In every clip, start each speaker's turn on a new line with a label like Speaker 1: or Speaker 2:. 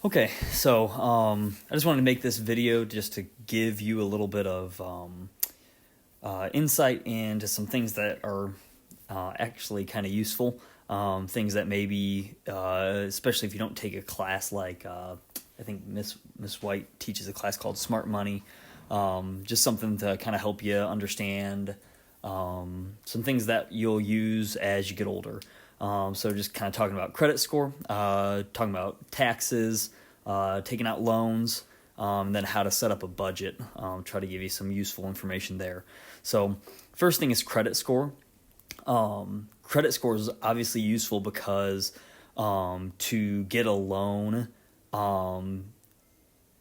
Speaker 1: Okay, so I just wanted to make this video just to give you a little bit of insight into some things that are actually kind of useful. Things that maybe, especially if you don't take a class like I think Miss White teaches a class called Smart Money. Just something to kind of help you understand some things that you'll use as you get older. So just kind of talking about credit score, talking about taxes, taking out loans, and then how to set up a budget. Try to give you some useful information there. So first thing is credit score. Credit score is obviously useful because to get a loan,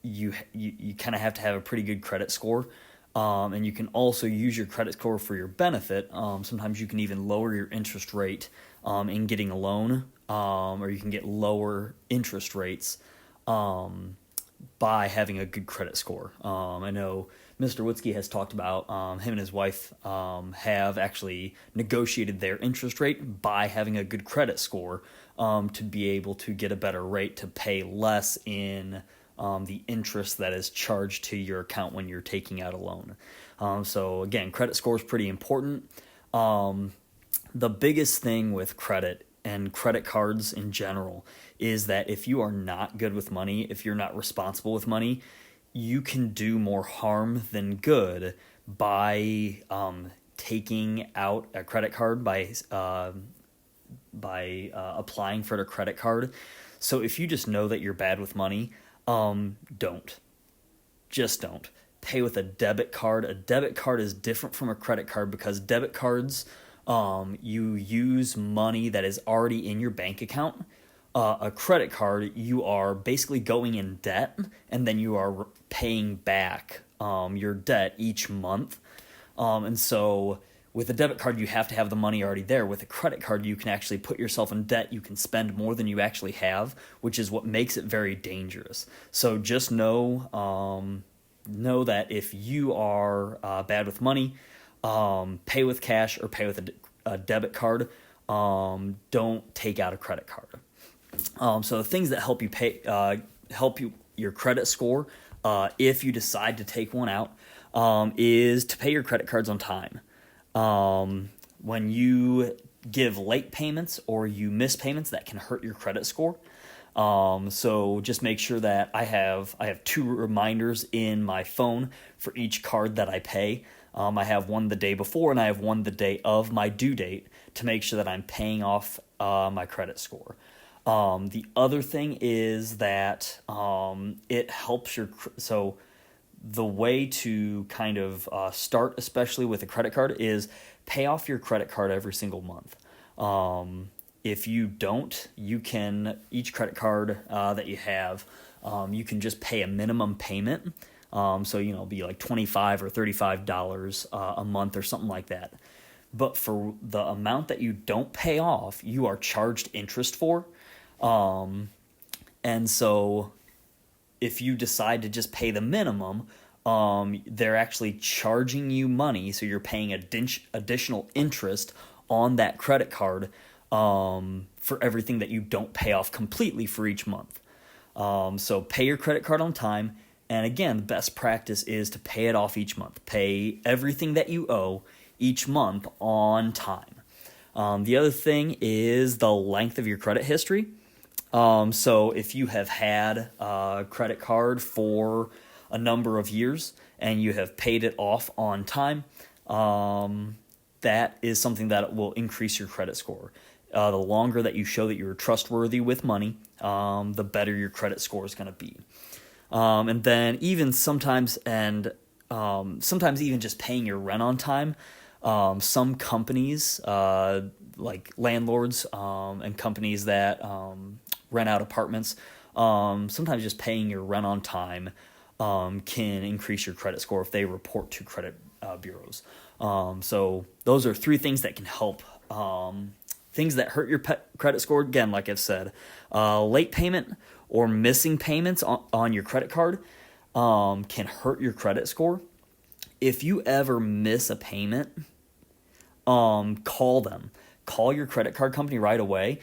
Speaker 1: you kind of have to have a pretty good credit score. And you can also use your credit score for your benefit. Sometimes you can even lower your interest rate in getting a loan, or you can get lower interest rates by having a good credit score. I know Mr. Witzke has talked about him and his wife have actually negotiated their interest rate by having a good credit score to be able to get a better rate to pay less in the interest that is charged to your account when you're taking out a loan. So again, credit score is pretty important. The biggest thing with credit and credit cards in general is that if you are not good with money, if you're not responsible with money, you can do more harm than good by taking out a credit card, by applying for a credit card. So if you just know that you're bad with money, don't. Just don't. Pay with a debit card. A debit card is different from a credit card because debit cards, you use money that is already in your bank account. A credit card, you are basically going in debt, and then you are paying back your debt each month. And so with a debit card, you have to have the money already there. With a credit card, you can actually put yourself in debt. You can spend more than you actually have, which is what makes it very dangerous. So just know that if you are bad with money, pay with cash or pay with a debit card. Don't take out a credit card. So the things that help you help you your credit score, if you decide to take one out, is to pay your credit cards on time. When you give late payments or you miss payments, that can hurt your credit score. So just make sure that I have 2 reminders in my phone for each card that I pay. I have one the day before and I have one the day of my due date to make sure that I'm paying off my credit score. The other thing is that it helps so the way to kind of start, especially with a credit card, is pay off your credit card every single month. If you don't, you can, each credit card that you have, you can just pay a minimum payment. So, it'll be like $25 or $35 a month or something like that. But for the amount that you don't pay off, you are charged interest for. And so if you decide to just pay the minimum, they're actually charging you money, so you're paying additional interest on that credit card for everything that you don't pay off completely for each month. So pay your credit card on time, and again, the best practice is to pay it off each month. Pay everything that you owe each month on time. The other thing is the length of your credit history. So if you have had a credit card for a number of years and you have paid it off on time, that is something that will increase your credit score. The longer that you show that you're trustworthy with money, the better your credit score is going to be. And then even sometimes even just paying your rent on time. Some companies, like landlords and companies that rent out apartments, sometimes just paying your rent on time can increase your credit score if they report to credit bureaus. So those are 3 things that can help. Things that hurt your credit score, again, like I've said, late payment or missing payments on your credit card can hurt your credit score. If you ever miss a payment, call them. Call your credit card company right away.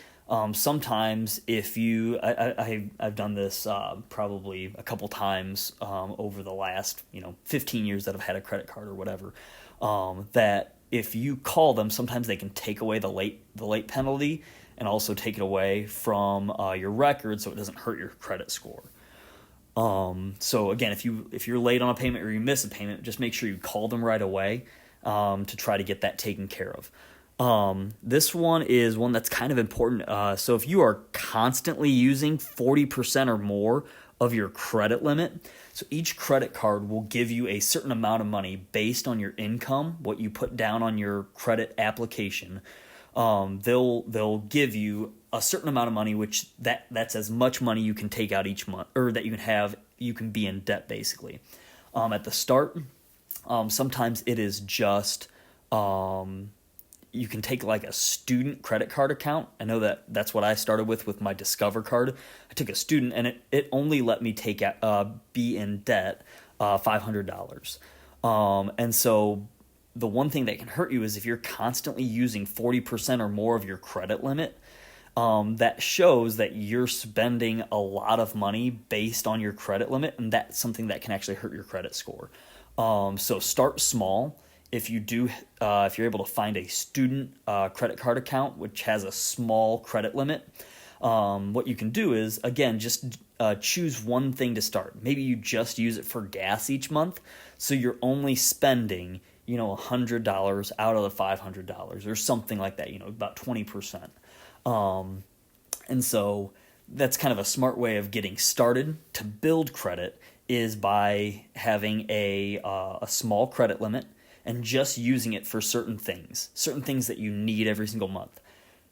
Speaker 1: Sometimes if I've done this probably a couple times over the last 15 years that I've had a credit card or whatever, that if you call them, sometimes they can take away the late penalty and also take it away from your record, so it doesn't hurt your credit score. So again, if you're late on a payment or you miss a payment, just make sure you call them right away to try to get that taken care of. This one is one that's kind of important. So if you are constantly using 40% or more of your credit limit, so each credit card will give you a certain amount of money based on your income, what you put down on your credit application. They'll give you a certain amount of money, which that's as much money you can take out each month, or that you can be in debt basically. At the start, sometimes it is just you can take like a student credit card account. I know that's what I started with my Discover card. I took a student, and it only let me be in debt $500. And so the one thing that can hurt you is if you're constantly using 40% or more of your credit limit. That shows that you're spending a lot of money based on your credit limit, and that's something that can actually hurt your credit score. So start small. If you're able to find a student credit card account which has a small credit limit, what you can do is, again, just choose one thing to start. Maybe you just use it for gas each month, so you're only spending $100 out of the $500 or something like that. About 20%. And so that's kind of a smart way of getting started to build credit, is by having a small credit limit and just using it for certain things that you need every single month.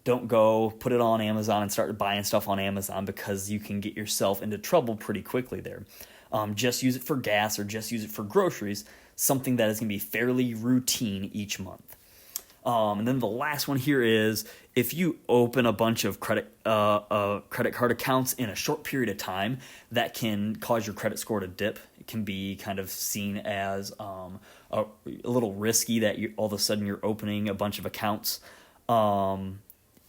Speaker 1: Don't go put it on Amazon and start buying stuff on Amazon, because you can get yourself into trouble pretty quickly there. Just use it for gas or just use it for groceries, something that is going to be fairly routine each month. And then the last one here is, if you open a bunch of credit card accounts in a short period of time, that can cause your credit score to dip. It can be kind of seen as a little risky that all of a sudden you're opening a bunch of accounts.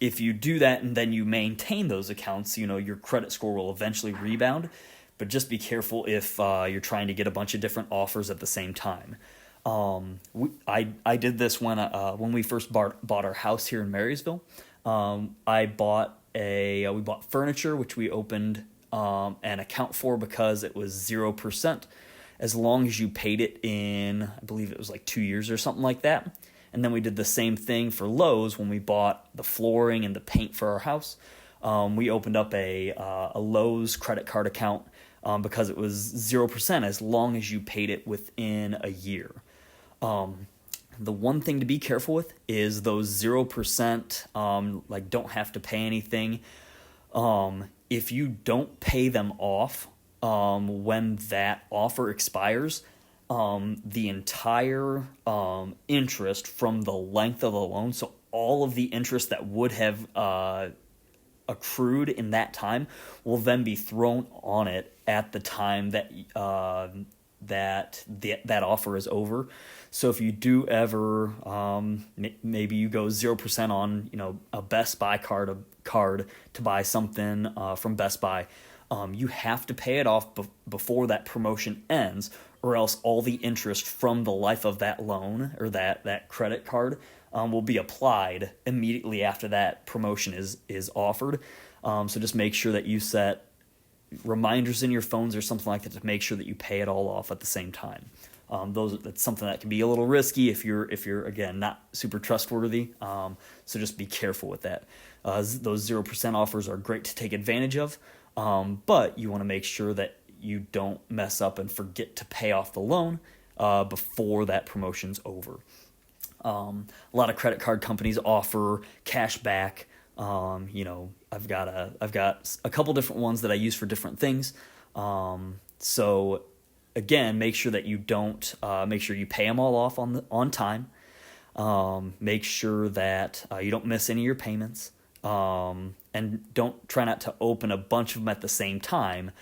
Speaker 1: If you do that and then you maintain those accounts, your credit score will eventually rebound. But just be careful if you're trying to get a bunch of different offers at the same time. I did this when we first bought our house here in Marysville. We bought furniture, which we opened an account for because it was 0%, as long as you paid it in, I believe it was like 2 years or something like that. And then we did the same thing for Lowe's when we bought the flooring and the paint for our house. We opened up a Lowe's credit card account because it was 0% as long as you paid it within a year. The one thing to be careful with is those 0%, don't have to pay anything. If you don't pay them off when that offer expires, the entire interest from the length of the loan, so all of the interest that would have accrued in that time, will then be thrown on it at the time that that offer is over. So if you do ever, maybe you go 0% on, a Best Buy card to buy something from Best Buy, you have to pay it off before that promotion ends, or else all the interest from the life of that loan or that credit card will be applied immediately after that promotion is offered. So just make sure that you set reminders in your phones or something like that to make sure that you pay it all off at the same time. That's something that can be a little risky if you're again not super trustworthy. So just be careful with that. Those 0% offers are great to take advantage of, but you want to make sure that you don't mess up and forget to pay off the loan before that promotion's over. A lot of credit card companies offer cash back. I've got a couple different ones that I use for different things. So again, make sure that you don't make sure you pay them all off on time. Make sure that you don't miss any of your payments, and don't try not to open a bunch of them at the same time.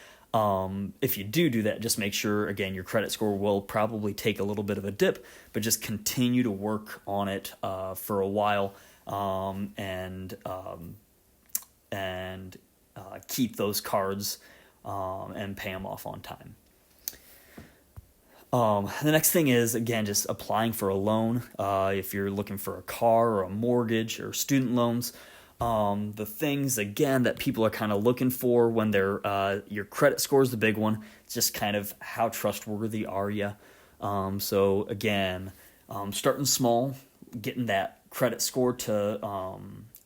Speaker 1: If you do that, just make sure, again, your credit score will probably take a little bit of a dip, but just continue to work on it for a while, and and keep those cards and pay them off on time. The next thing is, again, just applying for a loan. If you're looking for a car or a mortgage or student loans, the things, again, that people are kind of looking for when they're, your credit score is the big one. It's just kind of how trustworthy are you? So again, starting small, getting that credit score to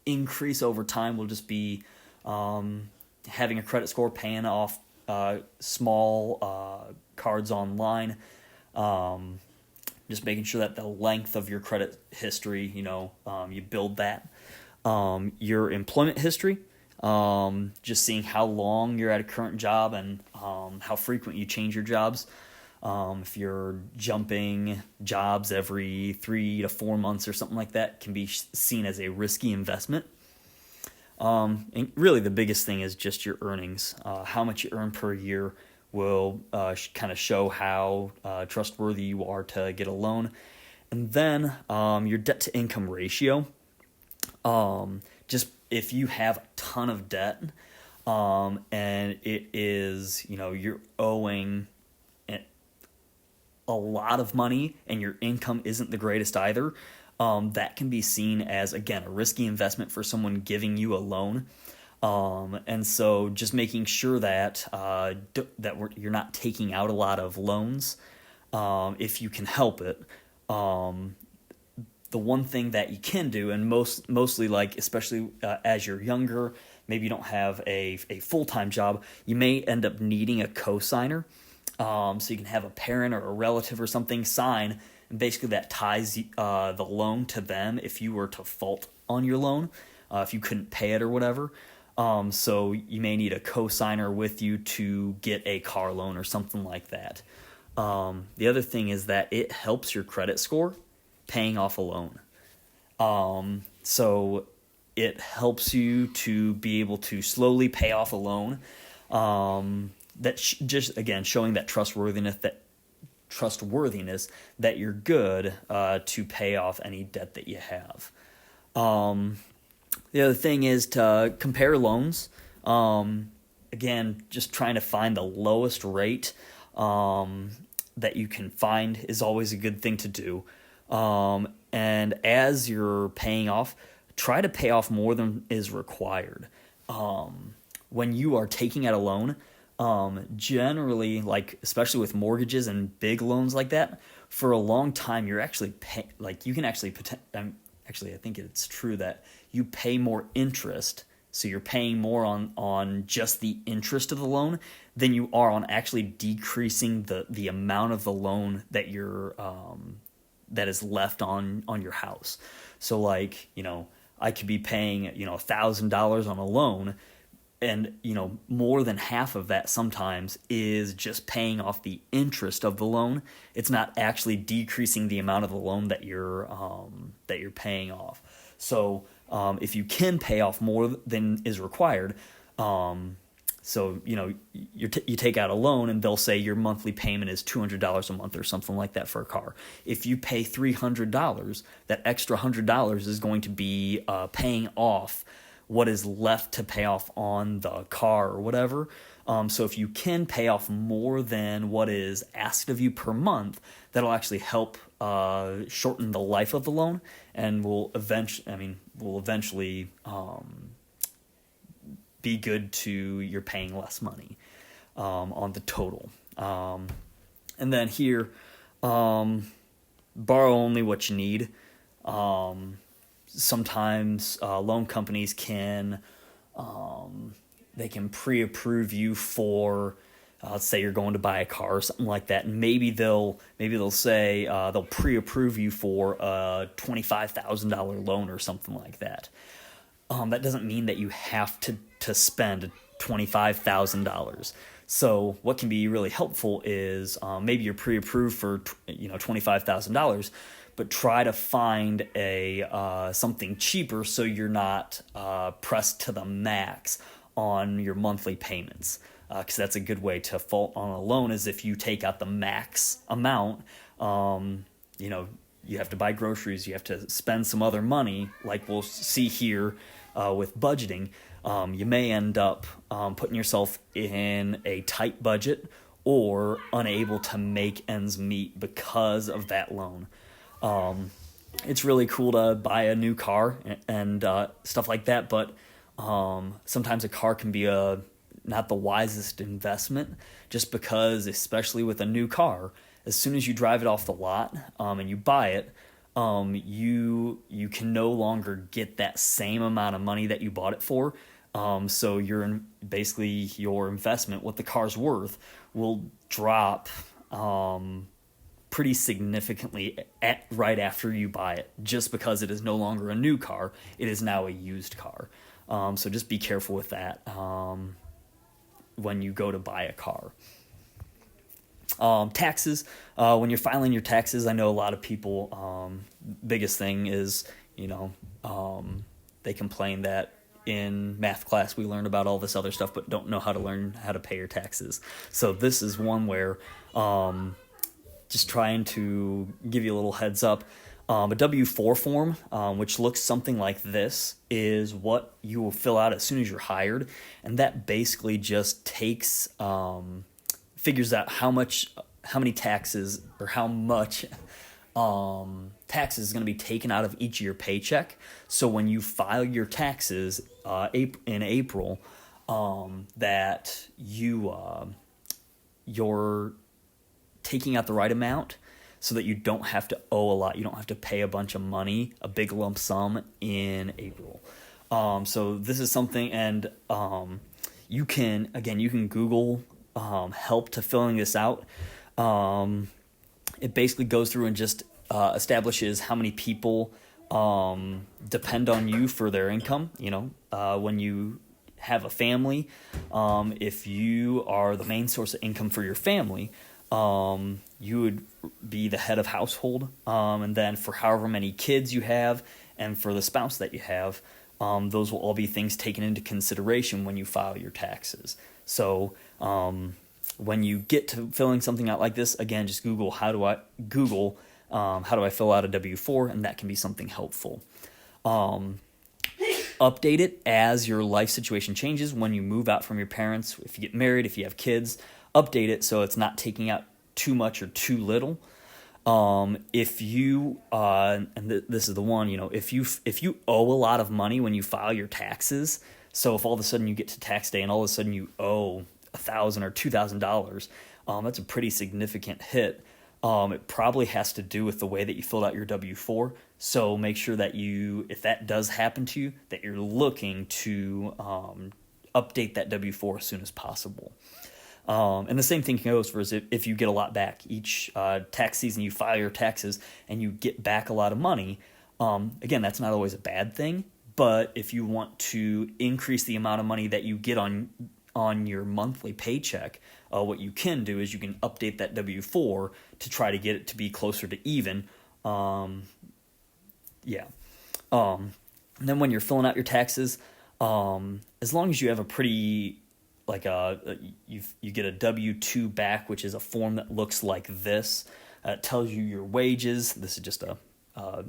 Speaker 1: increase over time will just be having a credit score, paying off small cards online, just making sure that the length of your credit history, you build that. Your employment history, just seeing how long you're at a current job and how frequent you change your jobs. If you're jumping jobs every 3 to 4 months or something like that, can be seen as a risky investment. And really the biggest thing is just your earnings. How much you earn per year will kind of show how trustworthy you are to get a loan. And then your debt to income ratio. Just if you have a ton of debt and it is, you're owing a lot of money and your income isn't the greatest either, that can be seen as, again, a risky investment for someone giving you a loan. And so just making sure that you're not taking out a lot of loans if you can help it. The one thing that you can do, and mostly, like, especially as you're younger, maybe you don't have a full-time job, you may end up needing a cosigner. So you can have a parent or a relative or something sign, and basically that ties the loan to them if you were to fault on your loan, if you couldn't pay it or whatever. So you may need a cosigner with you to get a car loan or something like that. The other thing is that it helps your credit score paying off a loan. So it helps you to be able to slowly pay off a loan. Just, again, showing that trustworthiness that you're good to pay off any debt that you have. The other thing is to compare loans. Again, just trying to find the lowest rate that you can find is always a good thing to do. And as you're paying off, try to pay off more than is required. When you are taking out a loan, generally, like, especially with mortgages and big loans like that, for a long time, you're actually you can actually I think it's true that you pay more interest. So you're paying more on just the interest of the loan than you are on actually decreasing the amount of the loan that that is left on your house. So, like, I could be paying, $1,000 on a loan, and, more than half of that sometimes is just paying off the interest of the loan. It's not actually decreasing the amount of the loan that you're paying off. So if you can pay off more than is required, so you take out a loan and they'll say your monthly payment is $200 a month or something like that for a car. If you pay $300, that extra $100 is going to be paying off what is left to pay off on the car or whatever. So if you can pay off more than what is asked of you per month, that'll actually help shorten the life of the loan, and will eventually be good to you're paying less money on the total. And then here, borrow only what you need. Sometimes loan companies can pre-approve you for, let's say you're going to buy a car or something like that, and maybe they'll say they'll pre-approve you for a $25,000 loan or something like that. That doesn't mean that you have to spend $25,000. So what can be really helpful is maybe you're pre-approved for $25,000, but try to find something cheaper so you're not pressed to the max on your monthly payments. Because that's a good way to fault on a loan, is if you take out the max amount, you have to buy groceries, you have to spend some other money, like we'll see here with budgeting. you may end up putting yourself in a tight budget or unable to make ends meet because of that loan. It's really cool to buy a new car and stuff like that, but sometimes a car can be not the wisest investment, just because, especially with a new car, as soon as you drive it off the lot and you buy it, you can no longer get that same amount of money that you bought it for. So basically your investment, what the car's worth, will drop pretty significantly right after you buy it, just because it is no longer a new car, it is now a used car. So just be careful with that when you go to buy a car. Taxes, when you're filing your taxes, I know a lot of people, biggest thing is, they complain that in math class we learned about all this other stuff but don't know how to learn how to pay your taxes. So this is one where just trying to give you a little heads up. A W-4 form, which looks something like this, is what you will fill out as soon as you're hired, and that basically just figures out how many taxes, or how much taxes is going to be taken out of each of your paycheck. So when you file your taxes in April, that you're taking out the right amount, so that you don't have to owe a lot. You don't have to pay a bunch of money, a big lump sum in April. So this is something, and you can Google help to filling this out. It basically goes through and just establishes how many people depend on you for their income. When you have a family, if you are the main source of income for your family, you would be the head of household, and then for however many kids you have and for the spouse that you have, those will all be things taken into consideration when you file your taxes. So when you get to filling something out like this, again, just Google how do I fill out a W-4, and that can be something helpful. Update it as your life situation changes. When you move out from your parents, if you get married, if you have kids, update it so it's not taking out too much or too little. If you this is the one, if you owe a lot of money when you file your taxes, so if all of a sudden you get to tax day and all of a sudden you owe $1,000 or $2,000, that's a pretty significant hit. It probably has to do with the way that you filled out your W-4. So make sure that if that does happen to you, that you're looking to update that W-4 as soon as possible. And the same thing goes for if you get a lot back. Each tax season you file your taxes and you get back a lot of money. Again, that's not always a bad thing, but if you want to increase the amount of money that you get on your monthly paycheck, what you can do is you can update that W-4 to try to get it to be closer to even. And then when you're filling out your taxes, as long as you have a pretty you get a W-2 back, which is a form that looks like this. It tells you your wages. This is just a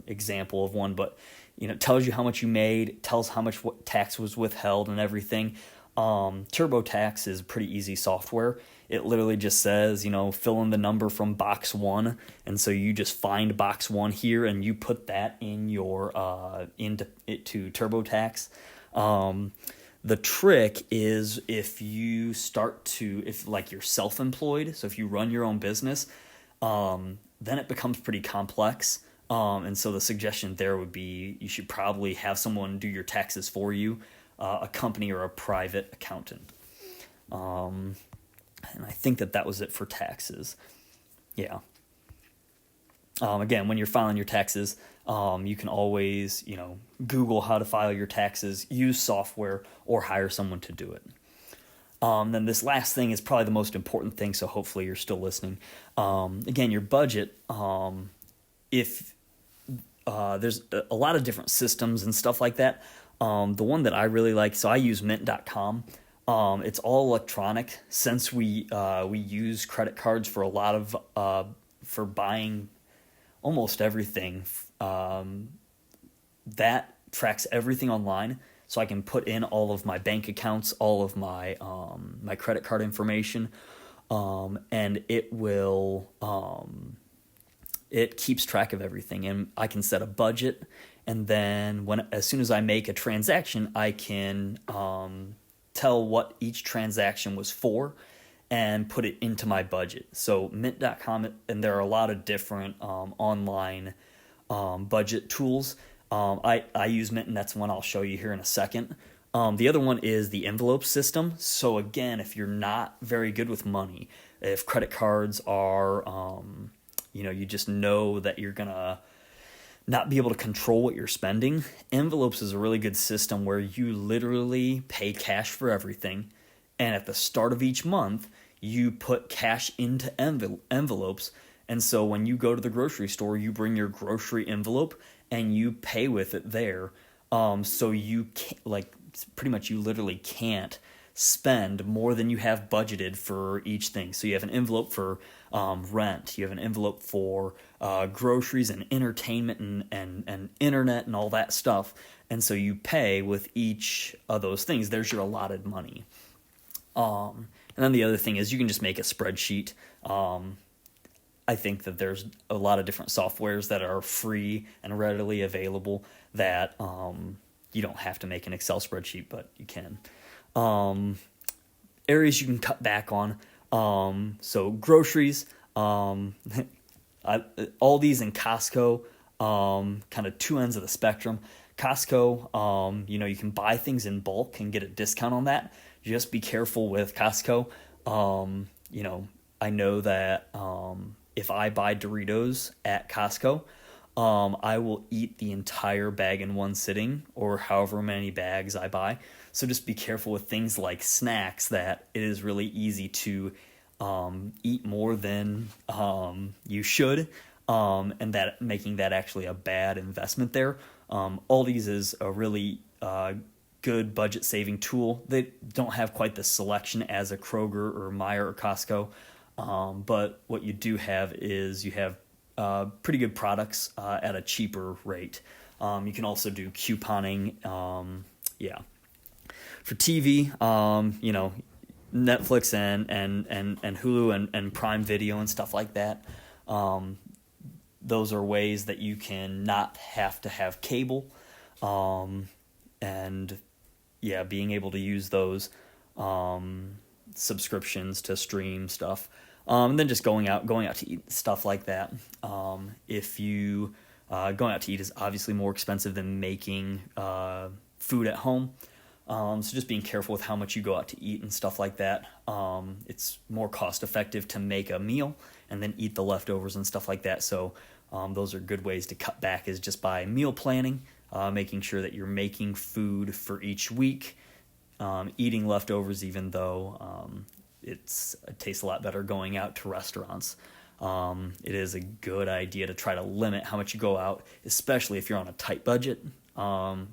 Speaker 1: example of one, but it tells you how much you made, tells how much tax was withheld and everything. TurboTax is pretty easy software. It literally just says, fill in the number from box 1, and so you just find box 1 here and you put that in your into TurboTax. The trick is if you're self-employed, so if you run your own business, then it becomes pretty complex. And so the suggestion there would be you should probably have someone do your taxes for you, a company or a private accountant. And I think that was it for taxes. Yeah. Again, when you're filing your taxes, you can always, Google how to file your taxes, use software, or hire someone to do it. Then this last thing is probably the most important thing, so hopefully you're still listening. Again, your budget, if there's a lot of different systems and stuff like that. The one that I really like, so I use Mint.com. It's all electronic. Since we use credit cards for a lot of for buying almost everything, that tracks everything online. so I can put in all of my bank accounts, all of my my credit card information, and it keeps track of everything, and I can set a budget, and then as soon as I make a transaction, I can tell what each transaction was for and put it into my budget. So Mint.com, and there are a lot of different online budget tools. I use Mint, and that's one I'll show you here in a second. The other one is the envelope system. So again, if you're not very good with money, if credit cards are, you just know that you're going to not be able to control what you're spending, envelopes is a really good system where you literally pay cash for everything. And at the start of each month, you put cash into envelopes. And so when you go to the grocery store, you bring your grocery envelope and you pay with it there. So you can't, pretty much you literally can't spend more than you have budgeted for each thing. So you have an envelope for rent, you have an envelope for groceries and entertainment and internet and all that stuff. And so you pay with each of those things. There's your allotted money. And then the other thing is you can just make a spreadsheet. I think that there's a lot of different softwares that are free and readily available that you don't have to make an Excel spreadsheet, but you can. Areas you can cut back on. So groceries, Aldi's and Costco, kind of two ends of the spectrum. Costco, you can buy things in bulk and get a discount on that. Just be careful with Costco. I know that if I buy Doritos at Costco, I will eat the entire bag in one sitting, or however many bags I buy. So just be careful with things like snacks, that it is really easy to eat more than you should, and that making that actually a bad investment there. Aldi's is a really good budget saving tool. They don't have quite the selection as a Kroger or Meijer or Costco, but what you do have is you have pretty good products at a cheaper rate. You can also do couponing. For TV, Netflix and Hulu and Prime Video and stuff like that. Those are ways that you can not have to have cable, being able to use those subscriptions to stream stuff. And then just going out to eat, stuff like that. If you going out to eat is obviously more expensive than making food at home. So just being careful with how much you go out to eat and stuff like that. It's more cost effective to make a meal and then eat the leftovers and stuff like that. So those are good ways to cut back, is just by meal planning, making sure that you're making food for each week, eating leftovers, even though it tastes a lot better going out to restaurants. It is a good idea to try to limit how much you go out, especially if you're on a tight budget.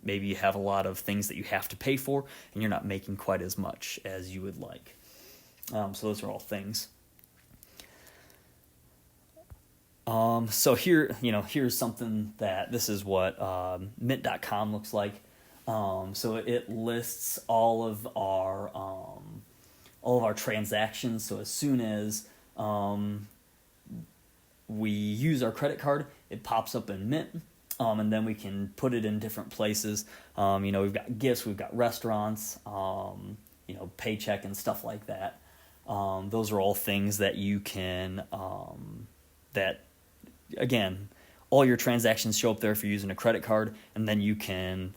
Speaker 1: Maybe you have a lot of things that you have to pay for, and you're not making quite as much as you would like. So those are all things. So here's something this is what Mint.com looks like. So it lists all of our transactions. So as soon as we use our credit card, it pops up in Mint. And then we can put it in different places. We've got gifts, we've got restaurants, paycheck and stuff like that. Those are all things that you can, again, all your transactions show up there if you're using a credit card, and then you can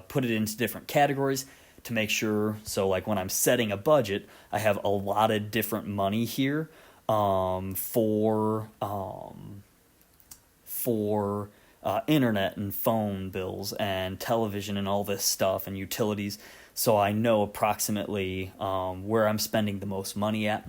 Speaker 1: put it into different categories to make sure. So like when I'm setting a budget, I have a lot of different money here for internet and phone bills and television and all this stuff and utilities. So I know approximately where I'm spending the most money at.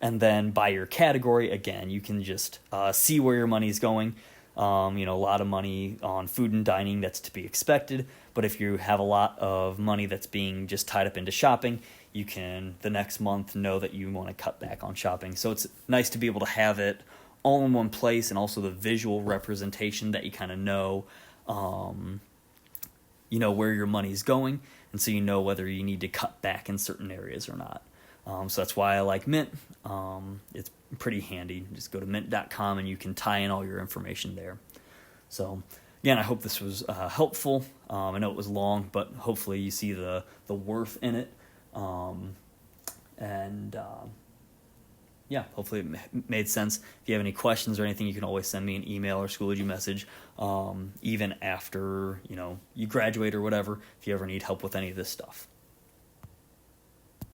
Speaker 1: And then by your category, again, you can just see where your money is going. A lot of money on food and dining, that's to be expected. But if you have a lot of money that's being just tied up into shopping, you can the next month know that you want to cut back on shopping. So it's nice to be able to have it all in one place, and also the visual representation that you kind of know you know where your money's going, and so you know whether you need to cut back in certain areas or not. So that's why I like Mint. It's pretty handy. Just go to mint.com and you can tie in all your information there. So again, I hope this was helpful. I know it was long, but hopefully you see the worth in it. Yeah, hopefully it made sense. If you have any questions or anything, you can always send me an email or Schoology message, even after you graduate or whatever, if you ever need help with any of this stuff.